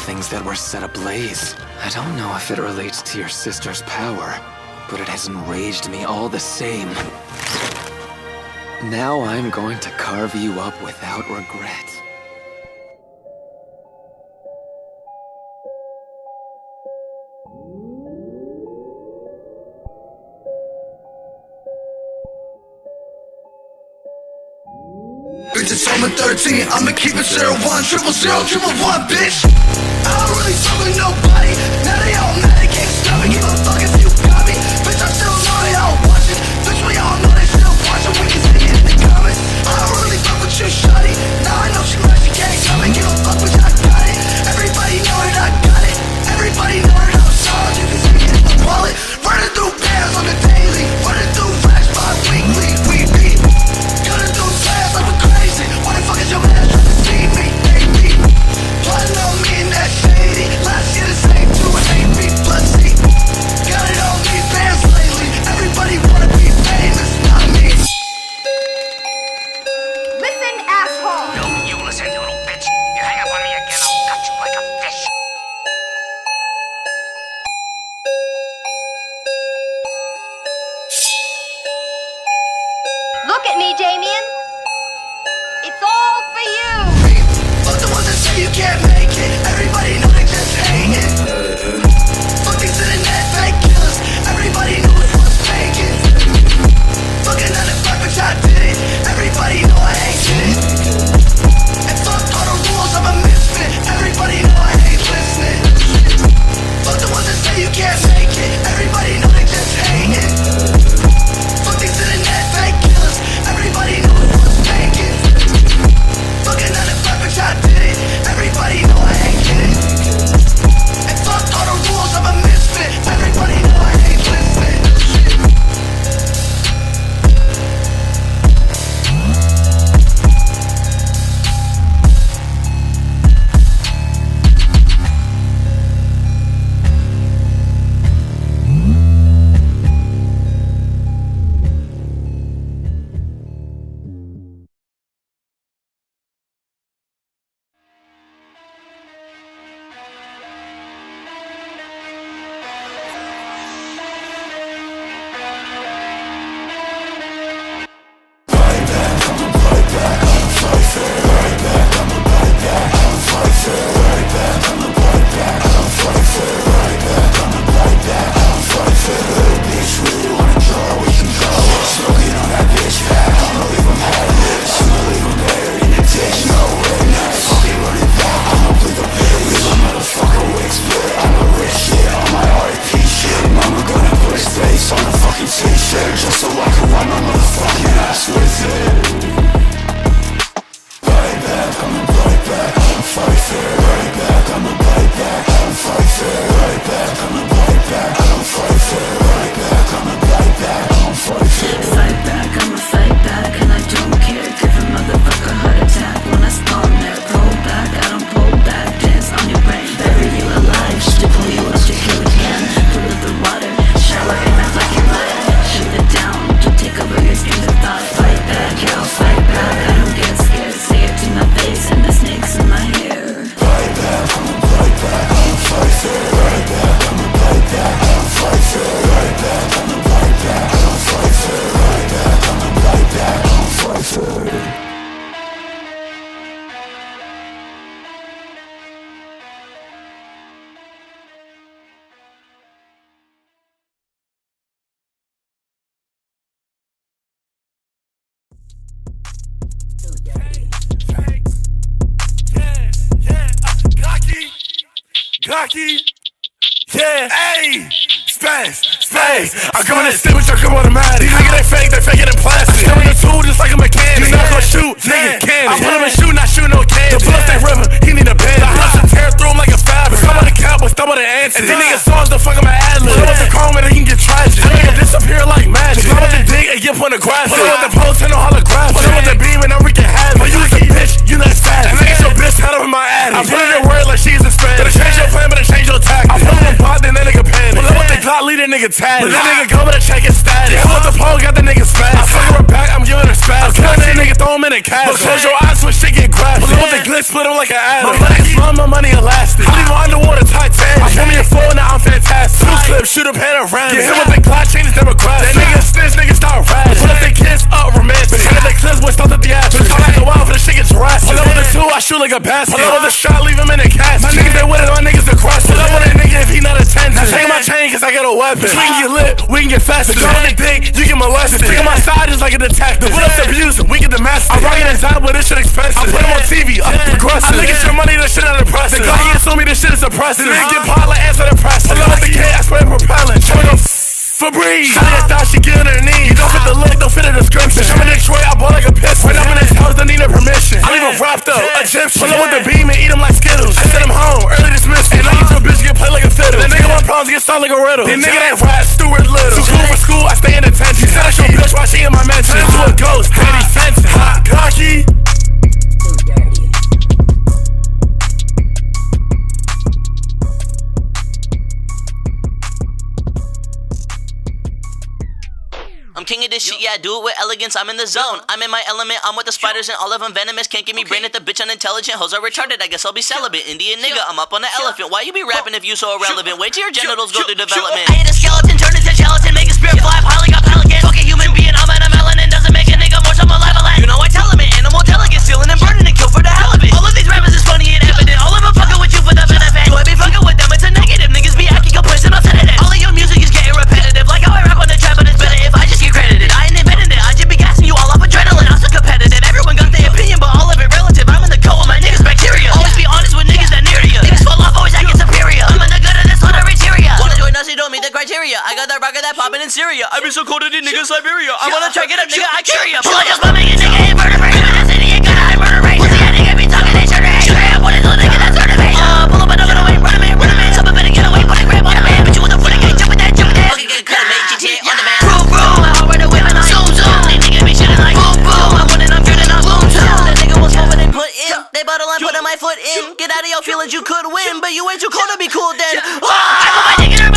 things that were set ablaze. I don't know if it relates to your sister's power, but it has enraged me all the same. Now I'm going to carve you up without regret. It's summer 13, I'ma keep it 01, 000, 111, bitch. I don't really fuck with nobody. Now they all mad, they can't stop me. Give a fuck if you got me. Bitch, I still know they all watching. Bitch, we all know they still watching. We can see it in the comments. I don't really fuck with you, shawty. Now I know she mad, she can't come and give a fuck, bitch, I got it. Everybody know that I got it. Everybody know that I'm solid. You can see it in my wallet. Running through bands on the daily. Running through racks bi-weekly. We beat. Cutting through slabs like we're crazy. Why the fuck is your man trying to see me? Hate me. Plotting on me and that shady. Last year the same too, hate me, pussy. Got it on me, bands lately. Everybody wanna be famous, not me. Listen, asshole! No, you listen, you little bitch. You hang up on me again, I'll cut you like a fish. Look at me, Damien. It's all for you. Fuck the ones that say you can't make it. Everybody know they just hate it. Fuck these internet fake killers. Everybody knows what's faking. Fucking on the fight, bitch, I did it. Everybody know I ain't it. And fuck all the rules, I'm a misfit. Everybody know I hate listening. Fuck the ones that say you can't make it. Everybody know they just hate it. Fuck these internet fake killers. Everybody knows what's faking. Fucking on the fight, bitch, I did it. Everybody know I ain't it. And fuck all the rules, I'm a misfit. Everybody know I hate listening. Cocky, yeah, ayy, space. I come in that stick with your come automatic. These niggas they fake it in plastic. I step in the tool just like a mechanic. You not gonna shoot, nigga, cannon. I put him in shoot, not shoot no cannon. The bullets they rippin', he need a band. The house will tear through him like a fabric. Some of the cowboys, some of the answers. And these niggas songs the fuck of my ad-lib. Some of the chrome and they can get tragic. Some niggas disappear like magic. Some with the dick and get pornographic. Some with the post and no holographic. Some with the beam and I'm wreaking havoc. But you was a bitch, you not savage. And niggas your bitch head up in my attic. I put in your word like she's a Spanish. Better change your plan, better change your tactics. I put him in pot, then that nigga panic. Pull up with the Glock, lead that nigga tatted. But that nigga go, better check his status. I put the pole, got the nigga spaz. I fuck her back, I'm giving her spaz. I'm killing that nigga, throw him in a cast. But close your eyes when shit get graphic. Pull up with the glitz, split him like an addict. My money small, my money elastic. I leave on shoot like a basket. Pull up with a shot, leave him in a cast. My niggas, they with it, my niggas are crushed. Pull up with a nigga if he not attentive. Take my chain cause I got a weapon. We can get lit, we can get festive. Go on the dick, you get molested. Stick on my side just like a detective. What up's abusing, we get domestic. I'm rocking that job, but this shit expensive. I put him on TV, progressive. I think it's your money, this shit not impressive. The guy he assume me, this shit is oppressive. Nigga get pot like answer the press. Pull up with the K, I spray propellant. Show me go Febreze. Shawty that thought she get on her knees. Don't fit the look, don't fit the description. Show me Detroit, I bought like a pistol. Right up in his house, don't need no permission. I leave him wrapped up, Egyptian. Pull up with the beam and eat him like Skittles. I send him home, early dismissal. And I get to a bitch get played like a fiddle. That nigga want problems, get sound like a riddle. The nigga that rap, Stuart Little. Too cool for school, I stay in detention. Said I show bitch while she in my mention. Turn into a ghost, handy fencing. Hot, cocky. I'm king of this shit, yeah, I do it with elegance, I'm in the zone. I'm in my element, I'm with the spiders and all of them venomous. Can't give me brain at the bitch unintelligent. Hoes are retarded, I guess I'll be celibate. Indian nigga, I'm up on the elephant. Why you be rapping if you so irrelevant? Wait till your genitals go through development. I hit a skeleton, turn into gelatin, make a spirit fly, piling up pelicans. Fuck a human being, I'm in a melanin, doesn't make a nigga more so malevolent. You know I tell him it, animal delegate, stealing and burning and kill for the hell of it. All of these rappers is funny and evident, all of them fucking with you for the benefit. Do I be fucking with them, it's a negative, niggas be acting complacent, I'm sedative. All of your music is getting repetitive, like how I rap on the trap, but it's better if I just get credited. I ain't invented it, I just be gassing you all off adrenaline. I'm so competitive, everyone got their opinion, but all of it relative. I'm in the cold with my niggas bacteria. Always be honest with niggas that near to you. Niggas fall off, always acting superior. I'm in the good of this on every criteria. Wanna join us, you don't meet the criteria. I got that rocket that poppin' in Syria. I be so cold to these niggas Siberia. I wanna try get up, nigga, I cure ya. Pull out just my nigga, nigga, ain't vertebrate. This city ain't gonna hide murder rate. Pussy that nigga be talking, they sure hate. Straight up on this little nigga, that's certified. Pull up and I'm gonna wait, run a man, run a man. Someone better get away, put a grab on a man. Bitch, you with the foot again, jump with that, jump with that. Okay, get cut, make GTA on the man. Vroom, vroom, my heart right away, man. Zoom, zoom. These niggas be shitting like boom, boom. I'm winning, I'm turning, I'm boom, boom. That nigga was hoping they put in. They bottle and putting my foot in. Get out of your feelings, you could win, but you ain't too cold to be cool then. I put my dick in her